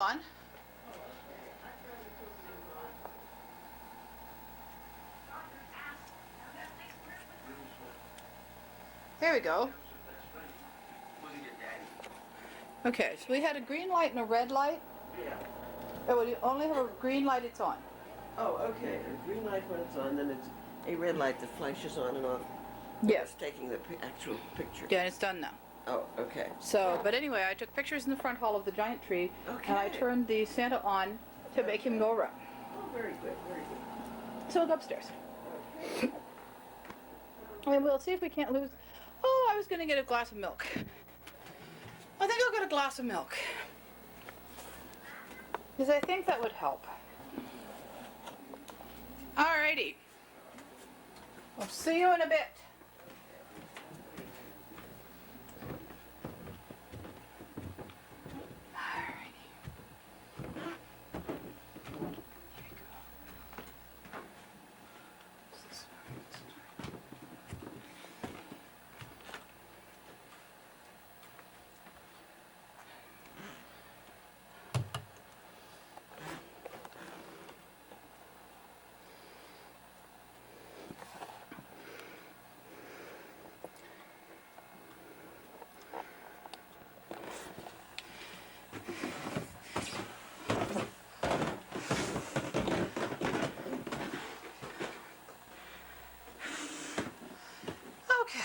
On. There we go. Okay, so we had a green light and a red light. Yeah. Oh, when you only have a green light, it's on. Oh, okay. A green light when it's on, then it's a red light that flashes on and off. Yes. It's taking the actual picture. Yeah, and it's done now. Oh, okay. So, but anyway, I took pictures in the front hall of the giant tree, and I Okay. turned the Santa on to make him go around. Oh, very good, very good. So I'll go upstairs. Okay. And we'll see if we can't lose. Oh, I was going to get a glass of milk. I think I'll get a glass of milk. Because I think that would help. Alrighty. I'll see you in a bit. Okay.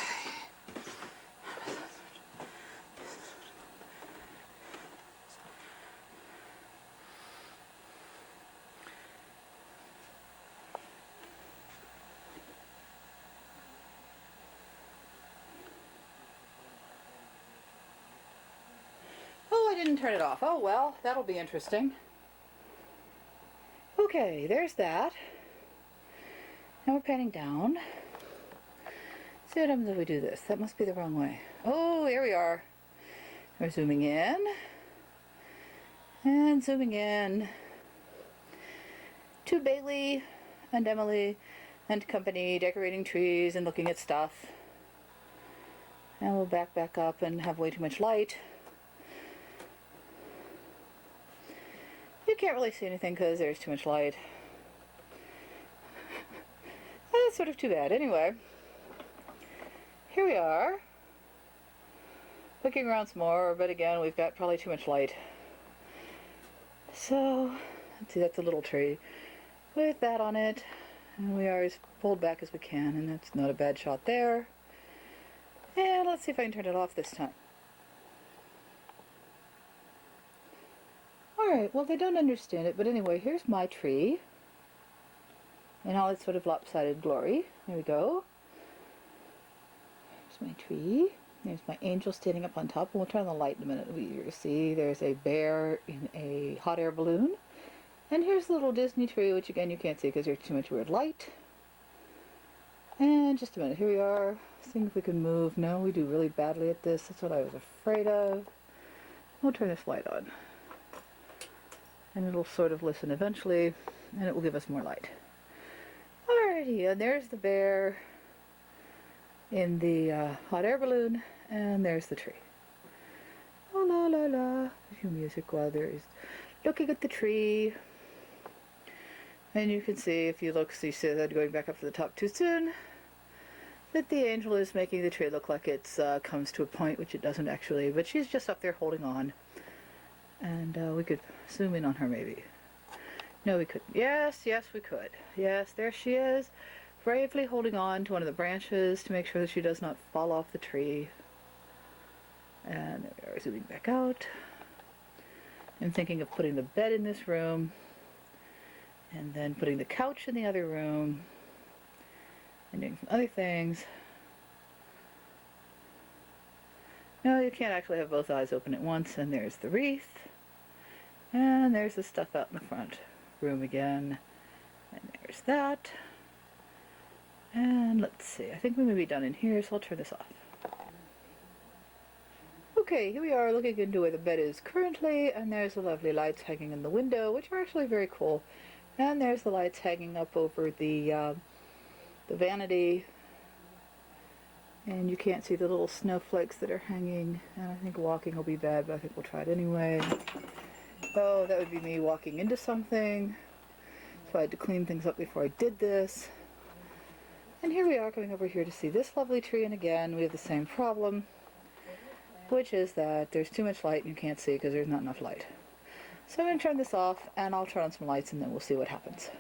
Oh, I didn't turn it off. Oh well, that'll be interesting. Okay, there's that. Now we're panning down. See what happens if we do this. That must be the wrong way. Oh, here we are. We're zooming in. And zooming in. To Bailey and Emily and company decorating trees and looking at stuff. And we'll back up and have way too much light. You can't really see anything because there's too much light. That's sort of too bad. Anyway, here we are. Looking around some more, but again, we've got probably too much light. So, let's see, that's a little tree with that on it. And we are as pulled back as we can, and that's not a bad shot there. And let's see if I can turn it off this time. Alright, well, they don't understand it, but anyway, here's my tree in all its sort of lopsided glory. There we go. Here's my tree. There's my angel standing up on top, and we'll turn on the light in a minute. You see there's a bear in a hot air balloon. And here's the little Disney tree, which again you can't see because there's too much weird light. And just a minute, here we are. Seeing if we can move. No, we do really badly at this. That's what I was afraid of. We'll turn this light on. And it'll sort of listen eventually, and it will give us more light. Alrighty, and there's the bear in the hot air balloon, and there's the tree. Oh la la la. A few music while there is looking at the tree. And you can see, if you look, see that going back up to the top too soon, that the angel is making the tree look like it's comes to a point, which it doesn't actually, but she's just up there holding on. And we could zoom in on her maybe. No, we couldn't. Yes, yes, we could. Yes, there she is, bravely holding on to one of the branches to make sure that she does not fall off the tree. And there we are, zooming back out. I'm thinking of putting the bed in this room, and then putting the couch in the other room, and doing some other things. No, you can't actually have both eyes open at once. And there's the wreath. And there's the stuff out in the front room again. And there's that. And let's see. I think we may be done in here, so I'll turn this off. Okay, here we are looking into where the bed is currently. And there's the lovely lights hanging in the window, which are actually very cool. And there's the lights hanging up over the vanity. And you can't see the little snowflakes that are hanging. And I think walking will be bad, but I think we'll try it anyway. Oh, that would be me walking into something. So I had to clean things up before I did this. And here we are coming over here to see this lovely tree, and again we have the same problem, which is that there's too much light and you can't see because there's not enough light. So I'm going to turn this off and I'll turn on some lights and then we'll see what happens.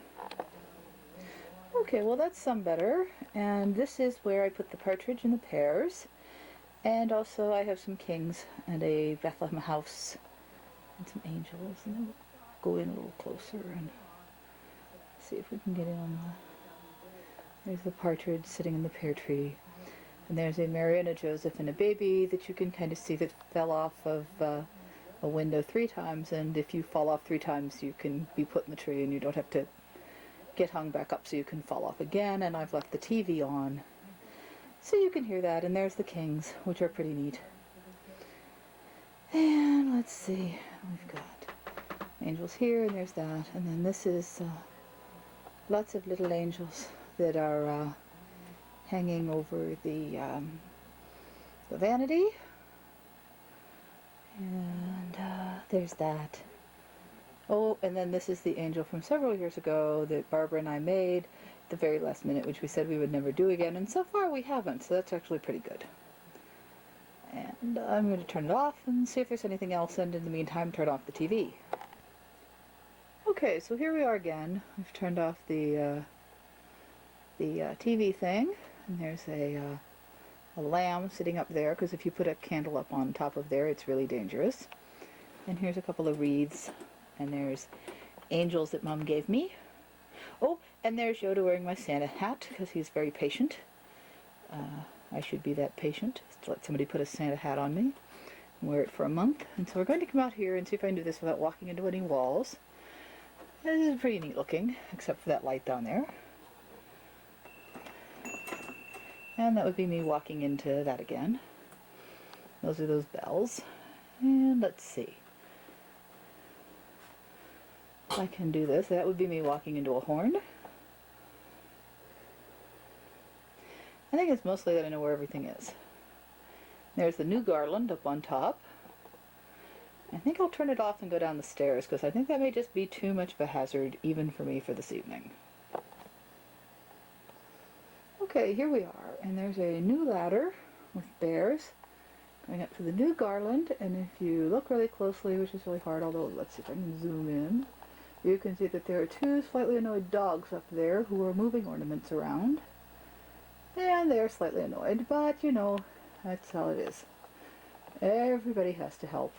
Okay, well that's some better. And this is where I put the partridge and the pears. And also I have some kings and a Bethlehem house and some angels. And then we'll go in a little closer and see if we can get in on the... There's the partridge sitting in the pear tree. And there's a Mary and a Joseph and a baby that you can kind of see that fell off of a window 3 times. And if you fall off 3 times, you can be put in the tree and you don't have to get hung back up so you can fall off again. And I've left the TV on so you can hear that. And there's the kings, which are pretty neat. And let's see, we've got angels here, and there's that. And then this is lots of little angels that are hanging over the vanity. And there's that. Oh, and then this is the angel from several years ago that Barbara and I made at the very last minute, which we said we would never do again, and so far we haven't, so that's actually pretty good. And I'm going to turn it off and see if there's anything else, and in the meantime turn off the TV. Okay, so here we are again. We've turned off the TV thing, and there's a lamb sitting up there, because if you put a candle up on top of there, it's really dangerous. And here's a couple of wreaths, and there's angels that Mom gave me. Oh, and there's Yoda wearing my Santa hat, because he's very patient. I should be that patient, to let somebody put a Santa hat on me and wear it for a month. And so we're going to come out here and see if I can do this without walking into any walls. This is pretty neat looking, except for that light down there. And that would be me walking into that again. Those are those bells. And let's see. If I can do this, that would be me walking into a horn. I think it's mostly that I know where everything is. There's the new garland up on top. I think I'll turn it off and go down the stairs, because I think that may just be too much of a hazard, even for me, for this evening. Okay, here we are, and there's a new ladder with bears going up to the new garland, and if you look really closely, which is really hard, although let's see if I can zoom in, you can see that there are 2 slightly annoyed dogs up there who are moving ornaments around. And they're slightly annoyed, but you know, that's how it is. Everybody has to help.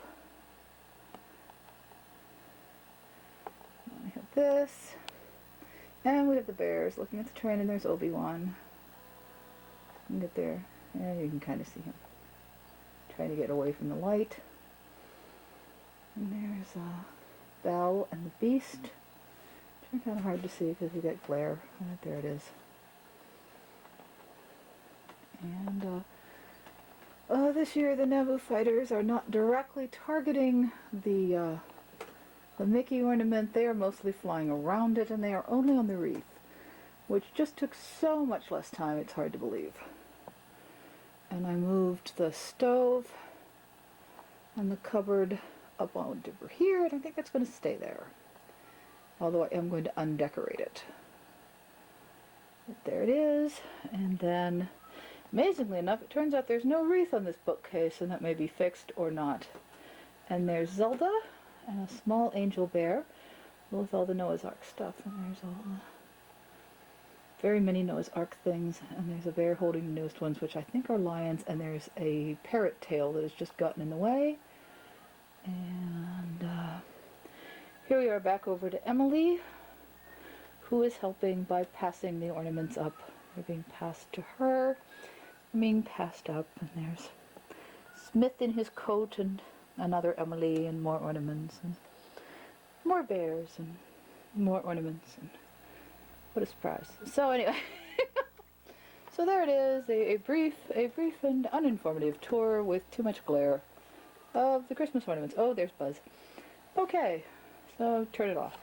We have this, and we have the bears looking at the train, and there's Obi-Wan. You can get there, and you can kind of see him trying to get away from the light. And there's Belle and the Beast, which are kind of hard to see because we got glare. There it is. And this year the Naboo fighters are not directly targeting the Mickey ornament. They are mostly flying around it, and they are only on the wreath, which just took so much less time, it's hard to believe. And I moved the stove and the cupboard up on over here, and I think that's going to stay there. Although I am going to undecorate it. But there it is, and then amazingly enough, it turns out there's no wreath on this bookcase, and that may be fixed or not. And there's Zelda and a small angel bear with all the Noah's Ark stuff, and there's all the very many Noah's Ark things, and there's a bear holding the newest ones, which I think are lions, and there's a parrot tail that has just gotten in the way. And here we are back over to Emily, who is helping by passing the ornaments up. They're being passed to her, being passed up, and there's Smith in his coat, and another Emily, and more ornaments, and more bears, and more ornaments, and what a surprise. So anyway, so there it is, a brief and uninformative tour with too much glare of the Christmas ornaments. Oh, there's Buzz. Okay, so turn it off.